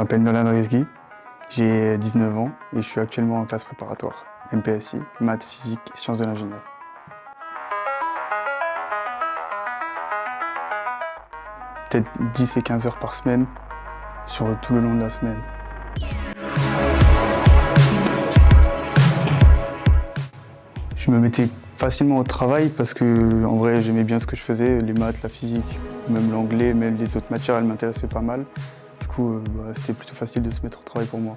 m'appelle Nolan Rizghi, j'ai 19 ans et je suis actuellement en classe préparatoire, MPSI, maths, physique et sciences de l'ingénieur. Peut-être 10 et 15 heures par semaine, sur tout le long de la semaine. Je me mettais facilement au travail parce que, en vrai, j'aimais bien ce que je faisais, les maths, la physique, même l'anglais, même les autres matières, elles m'intéressaient pas mal. Du coup, c'était plutôt facile de se mettre au travail pour moi.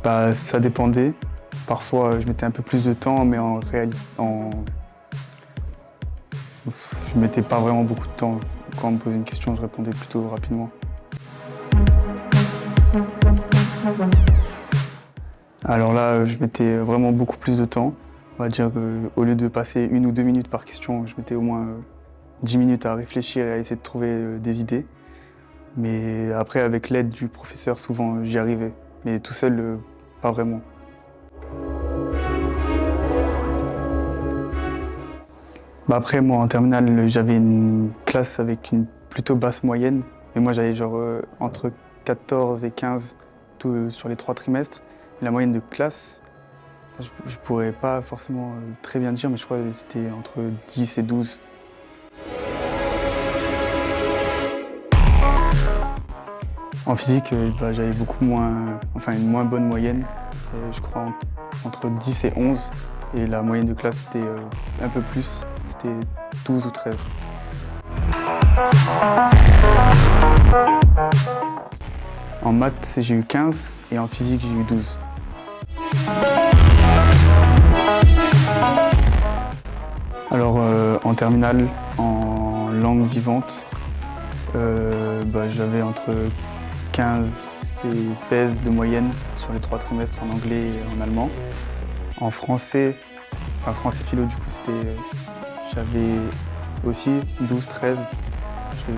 Ça dépendait. Parfois, je mettais un peu plus de temps, mais en réalité, je mettais pas vraiment beaucoup de temps. Quand on me posait une question, je répondais plutôt rapidement. Alors là, je mettais vraiment beaucoup plus de temps. On va dire qu'au lieu de passer 1 ou 2 minutes par question, je mettais au moins 10 minutes à réfléchir et à essayer de trouver des idées. Mais après, avec l'aide du professeur, souvent, j'y arrivais. Mais tout seul, pas vraiment. Après, moi, en terminale, j'avais une classe avec une plutôt basse moyenne. Et moi, j'avais genre entre 14 et 15 sur les 3 trimestres. Et la moyenne de classe, je pourrais pas forcément très bien dire, mais je crois que c'était entre 10 et 12. En physique, j'avais une moins bonne moyenne. Je crois entre 10 et 11. Et la moyenne de classe, c'était un peu plus. C'était 12 ou 13. En maths, j'ai eu 15 et en physique, j'ai eu 12. Alors, en terminale, en langue vivante, j'avais entre 15 et 16 de moyenne sur les 3 trimestres en anglais et en allemand. En français, français philo, du coup, j'avais aussi 12-13.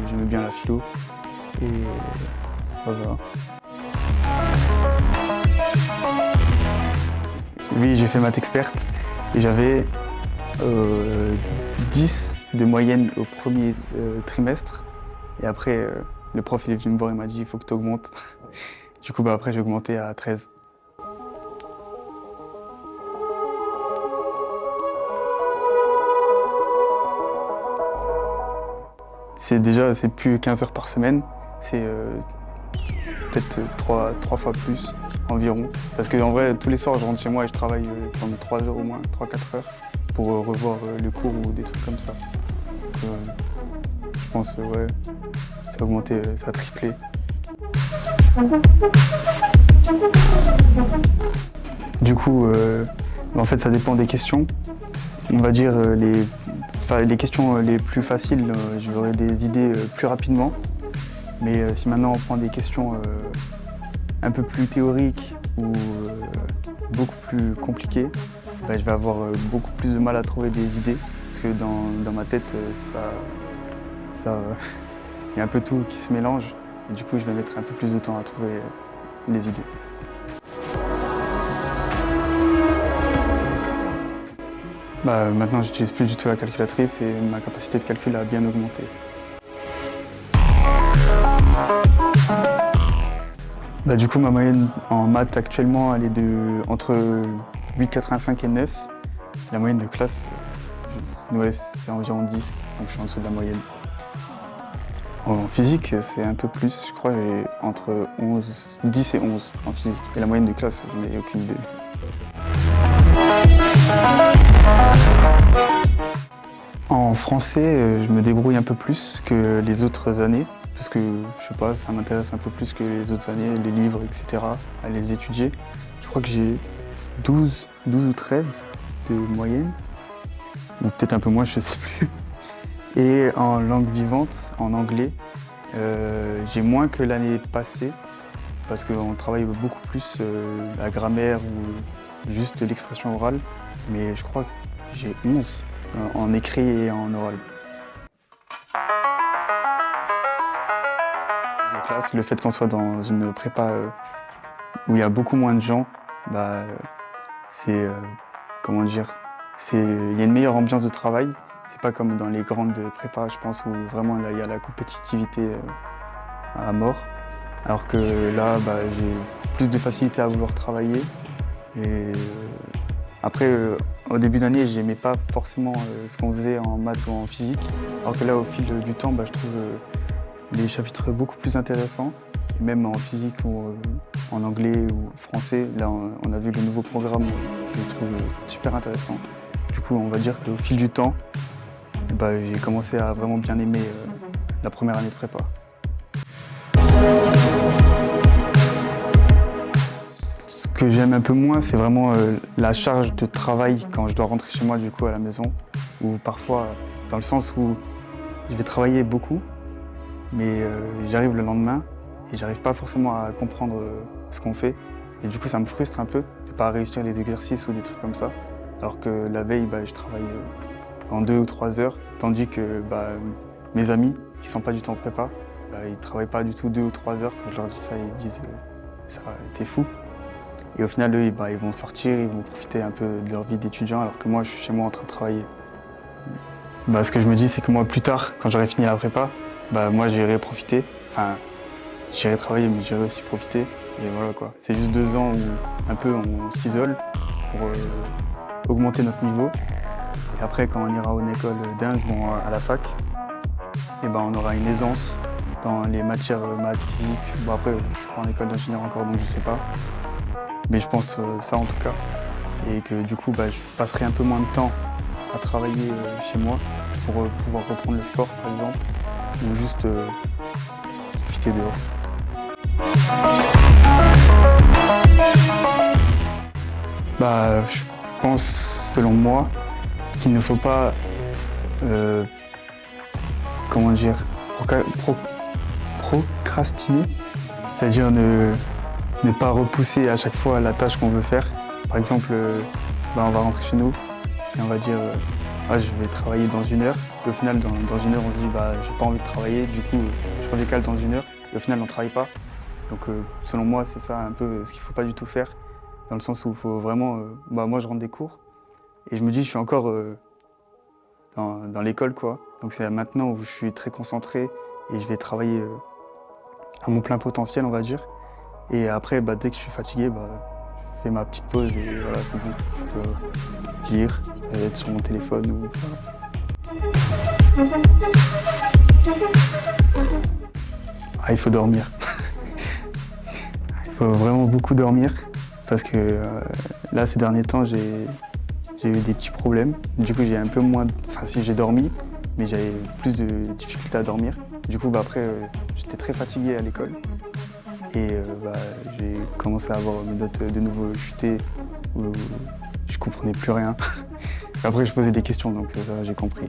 J'aimais bien la philo. Et voilà. Oui, j'ai fait maths experte et j'avais 10 de moyenne au premier trimestre. Et après, le prof il est venu me voir et m'a dit il faut que tu augmentes. Du coup, après, j'ai augmenté à 13. C'est plus 15 heures par semaine, c'est peut-être 3 fois plus environ. Parce que en vrai, tous les soirs, je rentre chez moi et je travaille pendant 3 heures au moins, 3-4 heures, pour revoir le cours ou des trucs comme ça. Je pense, ouais, ça a augmenté, ça a triplé. Du coup, en fait, ça dépend des questions. On va dire les questions les plus faciles, j'aurai des idées plus rapidement. Mais si maintenant on prend des questions un peu plus théoriques ou beaucoup plus compliquées, je vais avoir beaucoup plus de mal à trouver des idées. Parce que dans ma tête, il y a un peu tout qui se mélange. Et du coup, je vais mettre un peu plus de temps à trouver les idées. Maintenant, j'utilise plus du tout la calculatrice et ma capacité de calcul a bien augmenté. Du coup, ma moyenne en maths actuellement, elle est entre 8,85 et 9. La moyenne de classe, c'est environ 10, donc je suis en dessous de la moyenne. En physique, c'est un peu plus, je crois, j'ai entre 10 et 11 en physique. Et la moyenne de classe, je n'ai aucune idée. En français, je me débrouille un peu plus que les autres années, parce que, je sais pas, ça m'intéresse un peu plus que les autres années, les livres, etc., à les étudier. Je crois que j'ai 12 ou 13 de moyenne, ou peut-être un peu moins, je sais plus. Et en langue vivante, en anglais, j'ai moins que l'année passée, parce qu'on travaille beaucoup plus la grammaire ou juste l'expression orale, mais je crois que j'ai 11 en écrit et en oral. La classe, le fait qu'on soit dans une prépa où il y a beaucoup moins de gens, c'est, comment dire, il y a une meilleure ambiance de travail C'est pas comme dans les grandes prépas, je pense, où vraiment là, il y a la compétitivité à mort. Alors que là, j'ai plus de facilité à vouloir travailler. Et après, au début d'année, j'aimais pas forcément ce qu'on faisait en maths ou en physique. Alors que là, au fil du temps, je trouve les chapitres beaucoup plus intéressants. Et même en physique ou en anglais ou français, là, on a vu le nouveau programme, je le trouve super intéressant. Du coup, on va dire qu'au fil du temps, j'ai commencé à vraiment bien aimer la première année de prépa. Ce que j'aime un peu moins, c'est vraiment la charge de travail quand je dois rentrer chez moi du coup à la maison. Ou parfois, dans le sens où je vais travailler beaucoup, mais j'arrive le lendemain et j'arrive pas forcément à comprendre ce qu'on fait. Et du coup, ça me frustre un peu de pas réussir les exercices ou des trucs comme ça. Alors que la veille, je travaille en 2 ou 3 heures, tandis que mes amis qui sont pas du tout en prépa, ils travaillent pas du tout 2 ou 3 heures. Quand je leur dis ça, ils disent ça, t'es fou. Et au final, eux, ils vont sortir, ils vont profiter un peu de leur vie d'étudiant, alors que moi, je suis chez moi en train de travailler. Ce que je me dis, c'est que moi, plus tard, quand j'aurai fini la prépa, moi, j'irai profiter. Enfin, j'irai travailler, mais j'irai aussi profiter. Et voilà quoi. C'est juste 2 ans où un peu on s'isole pour augmenter notre niveau. Et après, quand on ira en école d'Inge ou à la fac, on aura une aisance dans les matières maths, physique. Bon, après, je suis pas en école d'ingénieur encore, donc je sais pas. Mais je pense ça en tout cas. Et que du coup, je passerai un peu moins de temps à travailler chez moi pour pouvoir reprendre le sport, par exemple, ou juste profiter dehors. Je pense, selon moi, qu'il ne faut pas, procrastiner, c'est-à-dire ne pas repousser à chaque fois la tâche qu'on veut faire. Par exemple, on va rentrer chez nous et on va dire je vais travailler dans 1 heure. Et au final, dans 1 heure, on se dit j'ai pas envie de travailler, du coup je redécale dans 1 heure. Et au final, on ne travaille pas. Donc selon moi, c'est ça un peu ce qu'il ne faut pas du tout faire. Dans le sens où il faut vraiment... moi, je rentre des cours et je me dis je suis encore dans l'école, quoi. Donc c'est maintenant où je suis très concentré et je vais travailler à mon plein potentiel, on va dire. Et après, dès que je suis fatigué, je fais ma petite pause et voilà, c'est bon. Je peux lire, être sur mon téléphone ou... Il faut dormir. Il faut vraiment beaucoup dormir parce que là, ces derniers temps, j'ai eu des petits problèmes. Du coup, j'ai un peu moins... Enfin, si j'ai dormi, mais j'avais plus de difficultés à dormir. Du coup, après, j'étais très fatigué à l'école. Et j'ai commencé à avoir mes notes de nouveau chutées, où je comprenais plus rien. Après, je posais des questions, donc ça, j'ai compris.